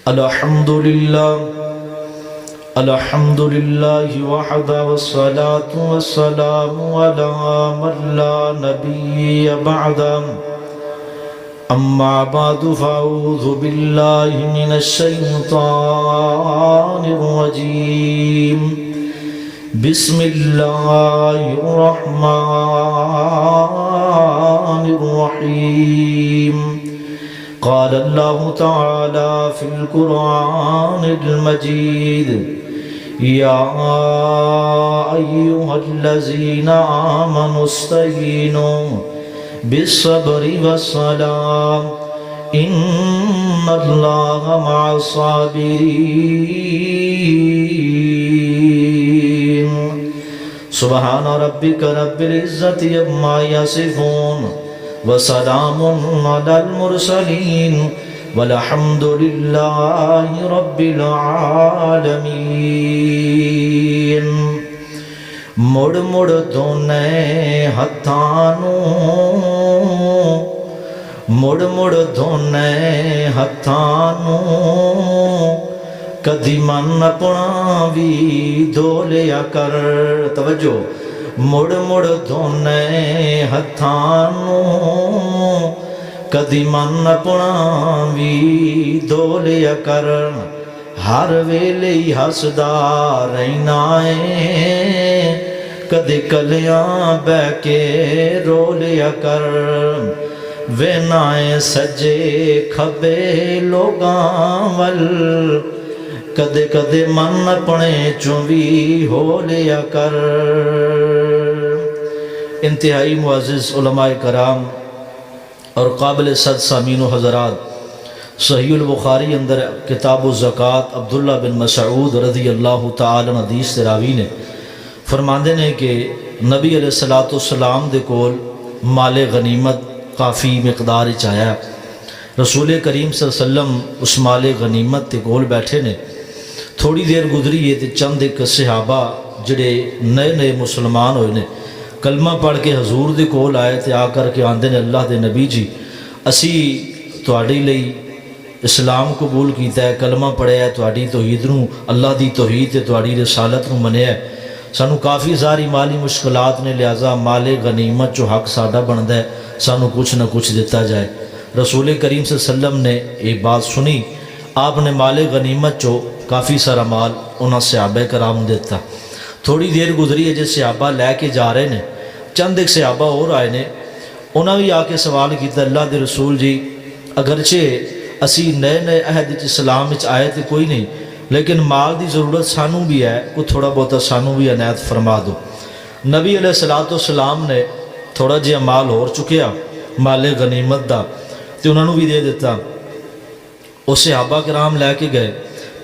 الحمد لله وحده والصلاة والسلام على من لا نبي بعده أما بعد فأعوذ بالله من الشيطان الرجيم بسم الله الرحمن الرحيم قال الله تعالى في القرآن المجيد يا أيها الذين آمنوا استعينوا بالصبر والصلاة إن الله مع الصابرين سبحان ربك رب العزة عما يصفون وسلام على المرسلين والحمد لله رب العالمين مڑ مڑ دونے ہتھانوں مڑ مڑ دونے ہتھانوں کدی من اپنا بھی دھو لیا کر توجہ مڑ مڑ دونے ہتھانوں کدی من اپنا بھی دھو لیا کر ہر ویلے ہی ہسدا رہنا ہے کدے کلیاں بہ کے رو لیا کر وینائیں سجے کھبے لوگاں ول کدے کدے من اپنے چوی ہو لیا کر انتہائی معزز علماء کرام اور قابل صد سامعین و حضرات صحیح البخاری اندر کتاب الزکوٰۃ عبداللہ بن مسعود رضی اللہ تعالیٰ عنہ حدیث سے راوی نے فرماندے نے کہ نبی علیہ السلام دے کول مال غنیمت کافی مقدار چایا رسول کریم صلی اللہ علیہ وسلم اس مال غنیمت تے کول بیٹھے نے تھوڑی دیر گزری ہے تے چند ایک صحابہ جڑے نئے نئے مسلمان ہوئے نے کلمہ پڑھ کے حضور دے کول آئے تے آ کر کے آندے نے اللہ دے نبی جی اسی تواڈی لئی اسلام قبول کیتا ہے کلمہ پڑھیا ہے تواڈی توحید نو اللہ دی توحید تے تواڈی رسالت نو منیا ہے سانو کافی ساری مالی مشکلات نے لہذا مال غنیمت جو حق ساڈا بندا ہے سانو کچھ نہ کچھ دیتا جائے رسول کریم صلی اللہ علیہ وسلم نے یہ بات سنی آپ نے مال غنیمت جو کافی سارا مال انہاں صحابہ کرام دیتا تھوڑی دیر گزری ہے جس صحابہ لے کے جا رہے نے چند ایک صحابہ اور آئے نے انہاں بھی آ کے سوال کیتا اللہ دے رسول جی اگرچہ اسی نئے نئے عہد اسلام وچ آئے تو کوئی نہیں لیکن مال دی ضرورت سانو بھی ہے کوئی تھوڑا بہتا سانو بھی عنایت فرما دو نبی علیہ السلام نے تھوڑا جہا مال اور چکیا مال غنیمت دا تو انہوں نے بھی دے دیتا وہ صحابہ کرام لے کے گئے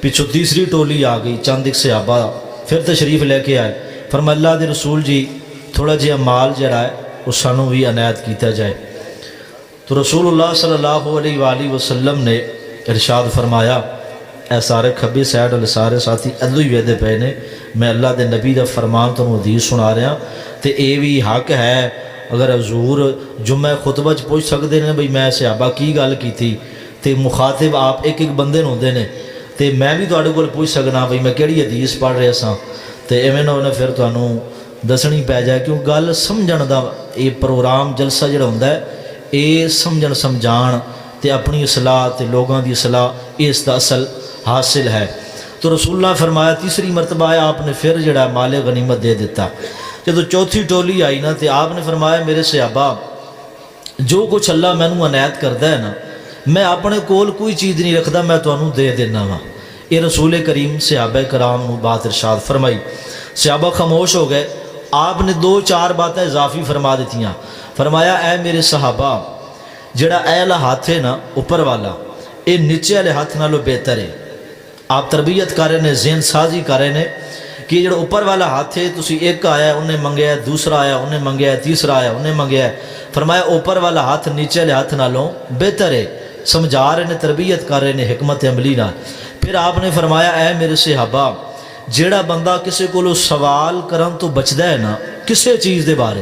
پچھو تیسری ٹولی آ گئی چند ایک صحابہ پھر تشریف لے کے آئے فرمایا اللہ دے رسول جی تھوڑا جہا مال جڑا ہے وہ سانو بھی عنایت کیتا جائے تو رسول اللہ صلی اللہ علیہ وآلہ وسلم نے ارشاد فرمایا اے سارے کھبی سائڈ والے سارے ساتھی ادھو ہی ویدے پے نے میں اللہ دے نبی دا فرمان تو حدیث سنا رہا تے اے بھی حق ہے اگر حضور جمعہ خطبہ چ پوچھ سکتے ہیں بھئی میں صحابہ کی گل کی تھی تے مخاطب آپ ایک ایک بندے ہوندے نے تے میں بھی تواڈے کول پوچھ سکنا بھئی میں کیڑی حدیث پڑھ رہا سا تے ایویں نہ ہونا پھر تانوں دسنی پی جائے کیوں گل سمجھن دا یہ پروگرام جلسہ جڑا ہوندا ہے یہ سمجھن سمجھان تے اپنی اصلاح تے لوگاں دی اصلاح اس دا اصل حاصل ہے تو رسول اللہ فرمایا تیسری مرتبہ آیا آپ نے پھر جڑا مال غنیمت دے دیتا جب چوتھی ٹولی آئی نا تو آپ نے فرمایا میرے صحابہ جو کچھ اللہ مینوں عنایت کردا ہے نا میں اپنے کول کوئی چیز نہیں رکھدا میں تانوں دے دینا وا یہ رسول کریم صحابہ کرام نو بات ارشاد فرمائی صحابہ خاموش ہو گئے آپ نے دو چار باتیں اضافی فرما دیتیاں فرمایا اے میرے صحابہ جڑا اے والا ہاتھ ہے نا اوپر والا یہ نیچے والے ہاتھ نالوں بہتر ہے آپ تربیت کر رہے ہیں ذہن سازی کر رہے ہیں کہ جڑا اوپر والا ہاتھ ہے تسی ایک آیا انہیں منگیا ہے دوسرا آیا انہیں منگیا ہے تیسرا آیا انہیں منگیا ہے فرمایا اوپر والا ہاتھ نیچے والے ہاتھ نالوں بہتر ہے سمجھا رہے ہیں تربیت کر رہے ہیں حکمت عملی نال پھر آپ نے فرمایا اے میرے صحابہ جیڑا بندہ کسی کو سوال کرن تو بچدا ہے نا کسی چیز دے بارے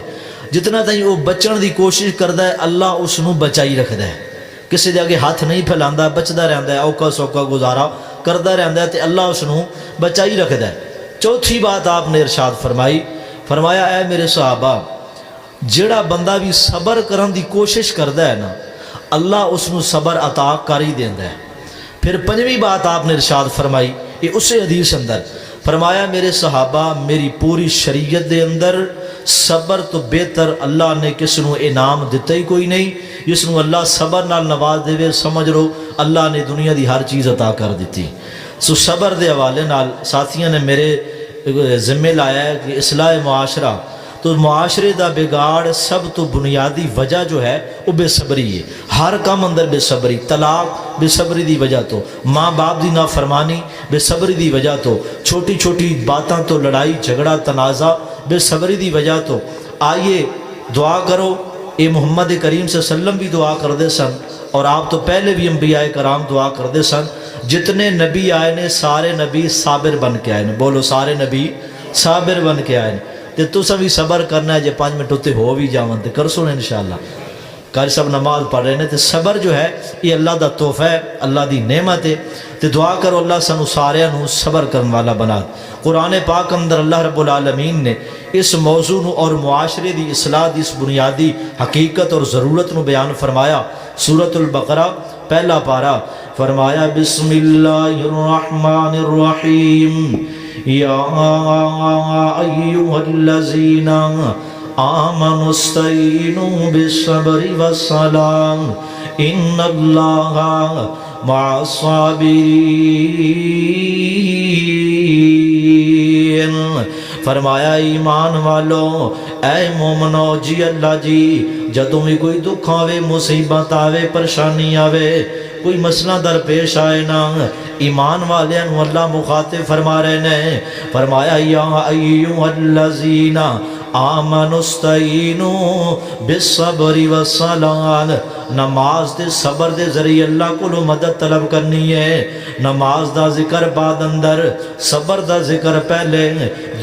جتنا تائیں وہ بچن دی کوشش کردا ہے اللہ اس نو بچائی رکھدا ہے کسی دے اگے ہاتھ نہیں پھیلاندا، بچدا رہندا ہے، اوکھا سوکھا گزارا کردا رہندا ہے تے اللہ اس نو بچائی رکھدا ہے۔ چوتھی بات آپ نے ارشاد فرمائی، فرمایا اے میرے صحابہ جڑا بندہ بھی صبر کرن دی کوشش کردا ہے نا اللہ اس نو صبر عطا کر ہی دیندا ہے۔ پھر پنجویں بات آپ نے ارشاد فرمائی، یہ اسی حدیث اندر فرمایا میرے صحابہ میری پوری شریعت دے اندر صبر تو بہتر اللہ نے کس نو انعام دیتا ہی کوئی نہیں، جس نو اللہ صبر نال نواز دے سمجھ لو اللہ نے دنیا دی ہر چیز عطا کر دیتی۔ سو صبر دے حوالے نال ساتھیاں نے میرے ذمہ لایا ہے کہ اصلاح معاشرہ، تو معاشرے دا بگاڑ سب تو بنیادی وجہ جو ہے وہ بے صبری ہے۔ ہر کام اندر بے صبری، طلاق بے صبری دی وجہ تو، ماں باپ دی نافرمانی بے صبری دی وجہ تو، چھوٹی چھوٹی باتاں تو لڑائی جھگڑا تنازع بے صبری دی وجہ تو۔ آئیے دعا کرو، اے محمد کریم صلی اللہ علیہ وسلم بھی دعا کردے سن اور آپ تو پہلے بھی انبیاء کرام دعا کردے سن، جتنے نبی آئے نے سارے نبی صابر بن کے آئے نے، بولو سارے نبی صابر بن کے آئے نے۔ تے تساں بھی صبر کرنا ہے، جے 5 منٹ اتنے ہو بھی جاون تے کرسو انشاءاللہ۔ قاری صاحب نماز پڑھ رہے ہیں تے صبر جو ہے یہ اللہ دا تحفہ ہے، اللہ دی نعمت ہے، تے دعا کرو اللہ سانو سارے نو صبر کرن والا بنا۔ قرآن پاک اندر اللہ رب العالمین نے اس موضوع نو اور معاشرے دی اصلاح دی اس بنیادی حقیقت اور ضرورت نو بیان فرمایا۔ سورۃ البقرہ پہلا پارہ فرمایا بسم اللہ الرحمن الرحیم یا ایھا الذین آمنوا استعینوا بالصبر والصلاۃ ان اللہ مع الصابرین۔ فرمایا ایمان والو اے مومنو جی اللہ جی جدوں بھی کوئی دکھ آوے مصیبت آوے پریشانی آوے کوئی مسئلہ درپیش آئے نا ایمان والے انہوں اللہ مخاطب فرما رہے نے، فرمایا یا ایھا الذین آمنوا استعینوا بالصبر والصلاۃ، نماز دے صبر دے ذریعے اللہ کو مدد طلب کرنی ہے۔ نماز دا ذکر بعد اندر، صبر دا ذکر پہلے۔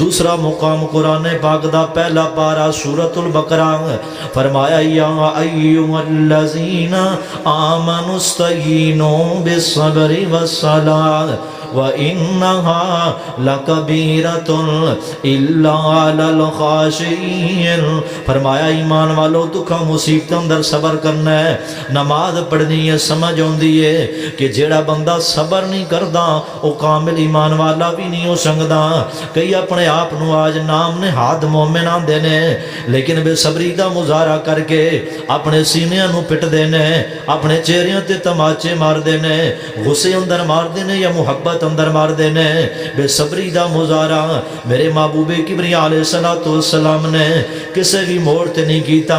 دوسرا مقام قرآن پاک دا پہلا پارہ سورۃ البقرہ فرمایا یا ایھا الذین آمنوا استعینوا بالصبر والصلاۃ وَإِنَّهَا لَكَبِيرَةٌ إِلَّا عَلَى الْخَاشِعِينَ۔ فرمایا ایمان والو دکھاں مصیبتوں اندر صبر کرنا ہے، نماز پڑھنی ہے، سمجھ آندی ہے کہ جیڑا بندہ صبر نہیں کردا وہ کامل ایمان والا بھی نہیں ہو سکدا۔ کئی اپنے آپ نو آج نام نہاد مومن آندے نے لیکن بے صبری دا مظاہرہ کر کے اپنے سینیاں نو پٹ دینے، اپنے چہریاں تے تماچے مار دینے، غصے اندر مار دینے یا محبت اندر مار دینے، بے صبری دا مظاہرہ میرے محبوب کبریا علیہ السلام نے کسے بھی موڑ تے نہیں کیتا۔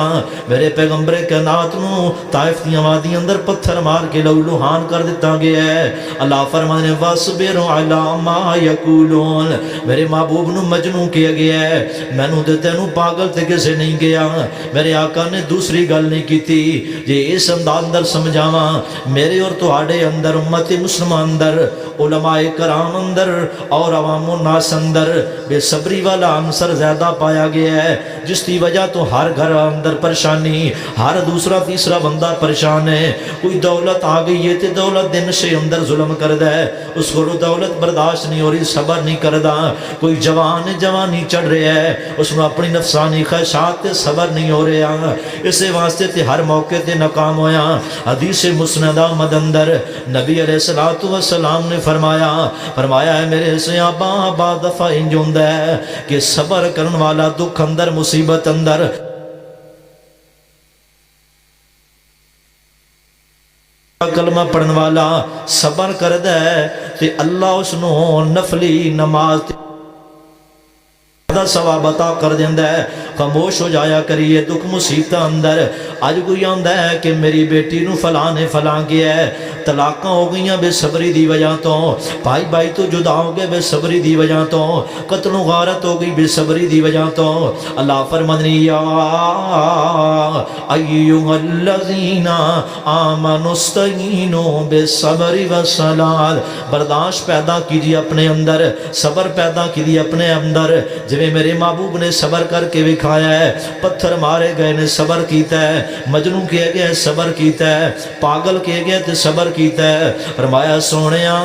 میرے پیغمبر کائنات نو طائف دی وادی اندر پتھر مار کے لہو لہان کر دیتا گیا ہے۔ اللہ فرمانے وَاصْبِرْ عَلَىٰ مَا يَقُولُونَ، میرے محبوب نو مجنون کیا گیا ہے، میں نو دیتے نو پاگل تے کسے نہیں گیا۔ میرے آقا نے دوسری گل نہیں کی تھی جے اس انداز اندر سمجھاواں میرے اور تہاڈے اندر امت مسلمان اندر علماء کرام اندر اور عوام الناس اندر بے صبری والا عنصر زیادہ پایا گیا ہے، جس کی وجہ تو ہر گھر اندر پریشانی، ہر دوسرا تیسرا بندہ پریشان ہے۔ کوئی دولت آ گئی ہے تو دولت دن سے اندر ظلم کردا ہے، اس کو دولت برداشت نہیں ہو رہی، صبر نہیں کردا۔ کوئی جوانی چڑھ رہا ہے، اس میں اپنی نفسانی خواہشات تے صبر نہیں ہو رہا، اسے واسطے تے ہر موقع تے ناکام ہویا۔ حدیث مسندہ احمد اندر نبی علیہ السلام نے فرمایا ہے میرے صحابہ بعد دفعہ انج ہوندا ہے کہ صبر کرن والا دکھ اندر مصیبت اندر کلمہ پڑھن والا صبر کردا ہے تے اللہ اس نو نفلی نماز ثواب عطا کر دیندا ہے۔ خاموش ہو جایا کریے دکھ مصیبت اندر۔ اج کوئی آندا ہے کہ میری بیٹی نو فلاں نے فلاں کیا ہے، طلاقاں ہو گئیاں بے صبری دی وجہ تو، بھائی بھائی تو جدا ہو گئے بے صبری دی وجہ تو، قتل و غارت ہو گئی بے صبری دی وجہ تو۔ اللہ فرمانے یا ایھا الذین آمنوا استعینوا بالصبر والصلاۃ، برداشت پیدا کیجیے اپنے اندر، صبر پیدا کیجیے اپنے اندر۔ جویں میرے محبوب نے صبر کر کے وکھایا ہے. پتھر مارے گئے نے صبر کیتا ہے, مجنوں کیا گیا صبر کیتا ہے, پاگل کیا گیا تے صبر کیتا ہے. فرمایا سونیا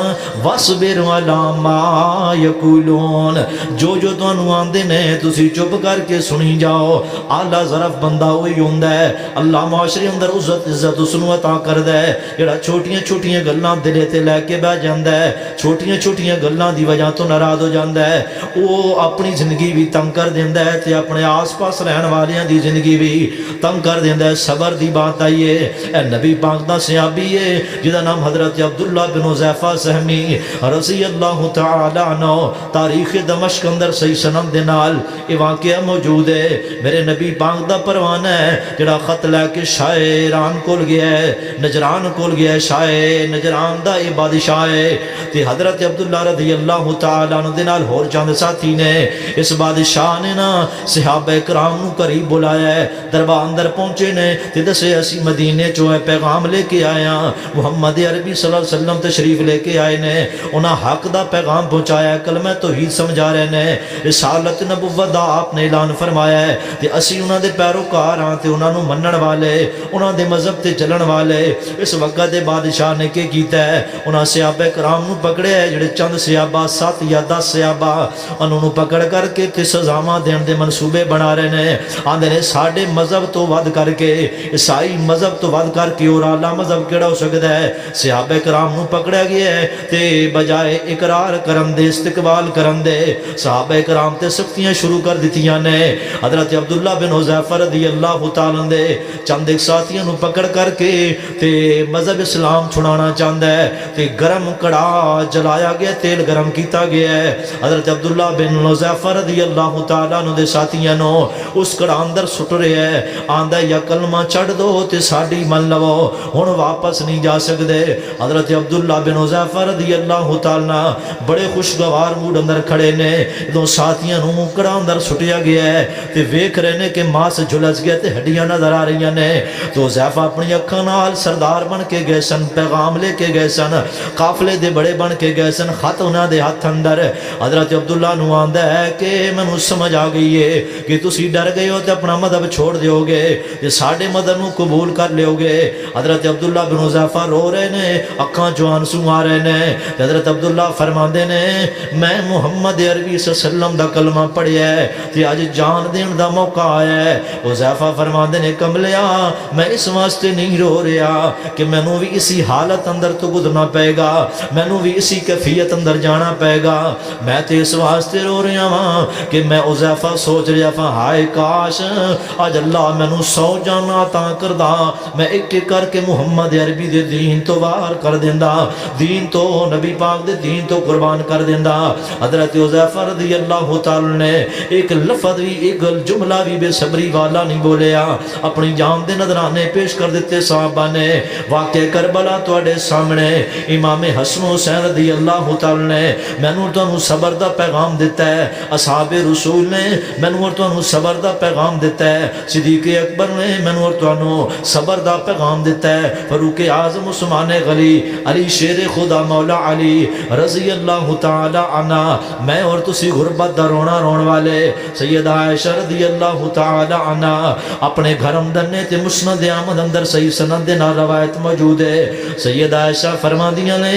وَاصْبِرْ عَلَىٰ مَا يَقُولُونَ, جو تانوں آندے نے تسی چپ کر کے سنی جاؤ. اعلیٰ ظرف بندہ وہی ہوندا ہے اللہ معاشرے اندر عزت اس نوں عطا کردا ہے جڑا چھوٹیاں چھوٹیاں گلاں دل تے لے کے بیٹھ جاندا ہے, چھوٹیاں چھوٹیاں گلاں دی وجہ تو ناراض ہو جاندا ہے. وہ اپنی زندگی بھی تنگ کر دیندا ہے تے اپنے آس پاس رہن والیاں دی زندگی بھی تنگ کر دیندا ہے. صبر دی بات آئی ہے. اے نبی پاک دا صحابی ہے جدا نام حضرت عبداللہ بن حذیفہ سہمی رضی اللہ تعالی عنہ, تاریخ دمشق اندر صحیح سند دے نال یہ واقعہ موجود ہے. میرے نبی پاک دا پروانہ ہے جڑا خط لے کے شاہ ایران کول گیا ہے, نجران کول گیا ہے. شاہ نجران دا یہ بادشاہ ہے تے حضرت عبداللہ رضی اللہ تعالی عنہ دے نال ہور چند ساتھی نے. اس بادشاہ نے نا صحابہ کرام نو قریب بلایا ہے, دربار اندر پہنچے نے تے دسے اسی مدینے چوں پیغام لے کے آیا, محمد عربی صلی اللہ علیہ وسلم تشریف لے کے آئے نے, انہاں حق دا پیغام پہنچایا, کلمہ توحید سمجھا رہے نے, رسالت نبوت دا آپ نے اعلان فرمایا ہے تے اسی انہاں دے پیروکار ہاں تے انہاں نو منن والے, انہاں دے مذہب تے چلن والے. اس وقت دے بادشاہ نے کی کیتا ہے, انہاں صحابہ کرام نو پکڑے ہے جڑے چند صحابہ 7 یا 10 صحابہ انہاں نو پکڑ کر کے تے سزاواں دین دے منصوبے بنا رہے نے. آندے نے ساڈے مذہب تو ود کر کے عیسائی مذہب تو ود کر کے اور اعلیٰ مذہب کیڑا ہو سکدا ہے. صحابہ کرام نو پکڑیا گیا ہے تے بجائے اقرار کرن دے استقبال کرن دے صحابہ کرام تے سختیاں شروع کر دتیاں نے. حضرت عبداللہ بن حذیفہ رضی اللہ تعالی عنہ دے چند ایک ساتھیاں نو پکڑ کر کے تے مذہب اسلام چھڑانا چاہندا ہے تے گرم کڑا جلایا گیا, تیل گرم کیتا گیا ہے. حضرت عبداللہ بن حذیفہ رضی اللہ تعالی عنہ دے ساتھیاں نو اس کڑا اندر سٹ رہے ہے, آندا یا کلمہ چھڑ دو تے ساڈی من لو, ہن واپس نہیں جا سکدے. حضرت عبداللہ بن حذیفہ رضی اللہ تعالی عنہ بڑے خوشگوار موڈ اندر کھڑے نے. دو ساتھیاں نو کڑا اندر سٹیا گیا ہے تے ویکھ رہے نے کہ ماس جھلس گیا تے ہڈیاں نظر آ رہی نے. تو حذیفہ اپنی اکھاں نال سردار بن کے گئے سن, پیغام لے کے گئے سن, قافلے دے بڑے بن کے گئے سن, خط انہاں دے ہاتھ اندر. حضرت عبداللہ نو آندا ہے کہ مینوں سمجھ آ گئی ہے کہ تسی ڈر گئے ہو تے اپنا مذہب چھوڑ دیو گے تے ساڈے مذہب نو قبول کر لیو گے. حضرت عبداللہ بن حذیفہ رو رہے نے, اکھاں چوں آنسو آ رہے نے. حضرت عبداللہ فرماندے نے میں محمد عربی صلی اللہ علیہ وسلم دا کلمہ پڑھیا ہے تے اج جان دین دا موقع آیا ہے. حذیفہ فرماندے نے کملیا میں اس واسطے نہیں رو رہا کہ مینوں بھی اسی حالت اندر تو گزرنا پائے گا, مینوں بھی اسی کیفیت اندر جانا پائے گا. میں تے اس واسطے رو رہا ہاں کہ میں حذیفہ سوچ رہا تھا ہائے کاش اج اللہ مینوں 100 جانا عطا کردا, میں ایک ایک کر کے محمد عربی دے دین تو وار کر دیندا, دین تو نبی پاک دے دین تو قربان کر دیندا. حضرت حذیفہ رضی اللہ تعالی نے ایک لفظ بھی ایک جملہ بھی بے صبری والا نہیں بولیا, اپنی جان دے نذرانے پیش کر دیتے صحابہ نے. واقعہ کربلا تواڈے سامنے امام حسن حسین رضی اللہ تعالی نے مینوں تانوں صبر دا پیغام دیتا ہے, اصحاب رسول نے مینوں اور تانوں صبر دا پیغام دیتا ہے, صدیق اکبر نے مینوں اور تانوں صبر دا پیغام دیتا ہے, فاروق اعظم عثمان غنی, علی شیر خدا مولا علی رضی اللہ تعالی عنہ, میں اور تسی غربت دا رونا رون والے. سیدہ عائشہ رضی اللہ تعالی عنہ اپنے گھر اندر نے تے مسند احمد اندر صحیح سند دے نال روایت موجود ہے. سیدہ عائشہ فرماندیاں نے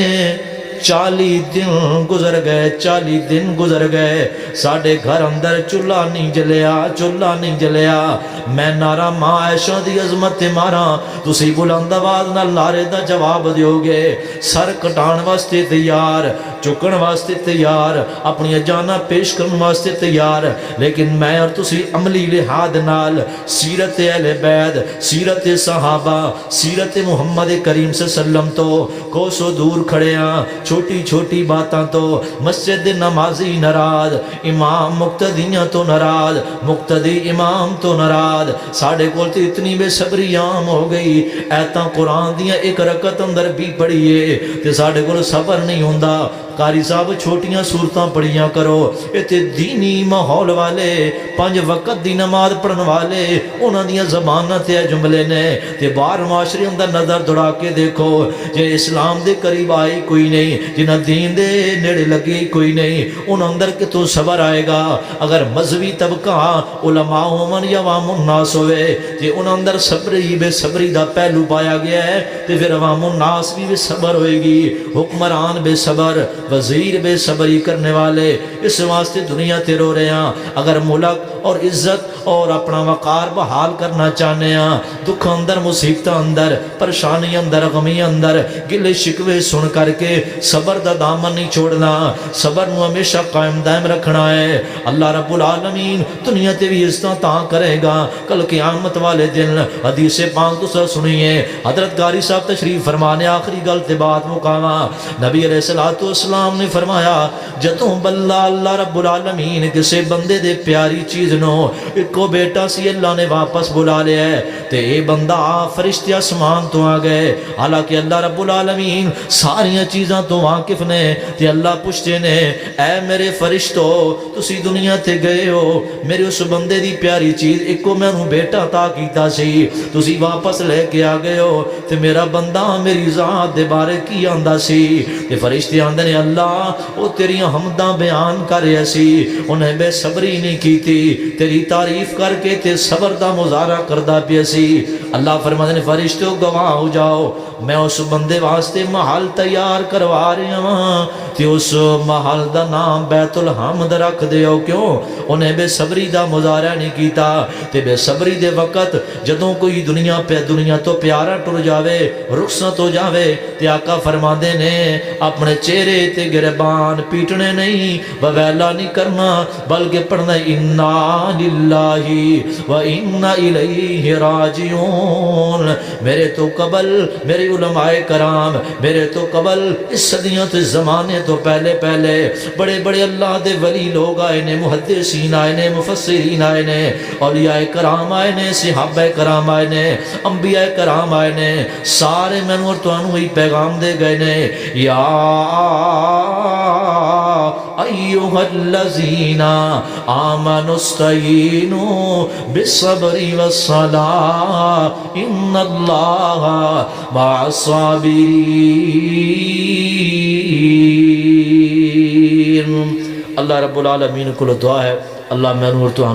40 دن گزر گئے, 40 دن گزر گئے, ساڈے گھر اندر چولہا نہیں جلیا, چولہا نہیں جلیا. میں نعرہ ماں عائشہ دی عظمت ماراں, تسی بلند آواز نال نعرے دا جواب دیو گے. سر کٹان واسطے تیار, چکن واسطے تیار, اپنی جانا پیش کرن واسطے تیار, لیکن میں اور تسی عملی لحاظ نال سیرت اہل بیت, سیرت صحابہ, سیرت محمد کریم صلی اللہ علیہ وسلم تو کوسوں دور کھڑے ہاں. چھوٹی چھوٹی باتاں تو مسجد نمازی ناراض, امام مقتدیاں تو ناراض, مقتدی امام تو ناراض. ساڈے کول تے اتنی بے صبری عام ہو گئی, ایتاں قرآن دیاں ایک رکعت اندر بھی پڑھیے تے ساڈے کول صبر نہیں ہوندا. قاری صاحب چھوٹیاں صورتاں پڑھیاں کرو، اتے دینی ماحول والے 5 وقت دی نماز پڑھن والے انہاں دیاں زباناں تے جملے نے تے باہر معاشرے اندر نظر دوڑا کے دیکھو، جے اسلام دے قریب آئی کوئی نہیں، جنہاں دین دے نیڑے لگی کوئی نہیں، انہاں اندر کتوں صبر آئے گا؟ اگر مذہبی طبقہ علماء ہومن یا عوام الناس ہوئے جے انہاں اندر صبری بے صبری دا پہلو پایا گیا ہے تے پھر عوام الناس بھی بے صبر ہوئے گی، حکمران بے صبر، وزیر بے صبری کرنے والے اس واسطے دنیا تے رو رہے ہیں۔ اگر ملک اور عزت اور اپنا وقار بحال کرنا چاہنے ہیں، دکھ اندر، مصیبت اندر، پریشانی اندر، غمی اندر گلے شکوے سن کر کے صبر دا دامن نہیں چھوڑنا، صبر نو ہمیشہ قائم دائم رکھنا ہے۔ اللہ رب العالمین دنیا تے بھی عزتاں تاں کرے گا، کل قیامت والے دن حدیث پاک تو سنیے، حضرت قاری صاحب تشریف فرمانے آخری گل تے بات مقامہ، نبی علیہ السلام نے فرمایا جدوں بندہ اللہ رب العالمین کسے بندے دے پیاری چیز نو کو بیٹا سی اللہ نے واپس بلا لیا ہے تے اے بندہ فرشتے آسمان تو آ گئے، حالانکہ اللہ رب العالمین ساریاں چیزاں تو واقف نے تے اللہ پوچھتے نے اے میرے فرشتو تسی دنیا تے گئے ہو، میرے اس بندے دی پیاری چیز ایک کو میں انہوں بیٹا عطا کیتا سی، تسی واپس لے کے آ گئے ہو تے میرا بندہ میری ذات دے بارے کی آندہ سی؟ تے فرشتے آندے نے اللہ وہ تیری حمداں بیان کر رہے سی، انہیں بے صبری نہیں کی تھی، تیری تعریف کر کے تے صبر دا مظاہرہ کردہ پیا سی۔ اللہ فرماتے نے فرشتوں گواہ ہو جاؤ، میں اس بندے واسطے محل تیار کروا رہا ہوں تے اس محل دا نام بیت الحمد رکھ دیو، کیوں؟ انہیں بے صبری دا مظاہرہ نہیں کیتا تے بے صبری دے وقت جدوں کوئی دنیا تو پیارا ٹر جاوے، رخصت ہو جاوے تے آقا فرماندے نے اپنے چہرے تے گربان پیٹنے نہیں، وویلا نہیں کرنا، بلکہ پڑھنا انا للہ و انا الیہ راجعون۔ میرے تو قبل میرے علماء کرام، میرے تو قبل اس صدیوں تے زمانے تو پہلے بڑے بڑے اللہ دے ولی لوگ آئے نے، محدثین آئے نے، مفسرین آئے نے، اولیاء کرام آئے نے، صحابہ کرام آئے نے، انبیاء کرام آئے نے، سارے میں اور تو انہوں ہی پیغام دے گئے نے، یا ایوہ الذین آمنوا استعینوا بالصبر والصلاة ان اللہ مع الصابرین۔ اللہ رب العالمین کو دعا ہے اللہ میں اور تو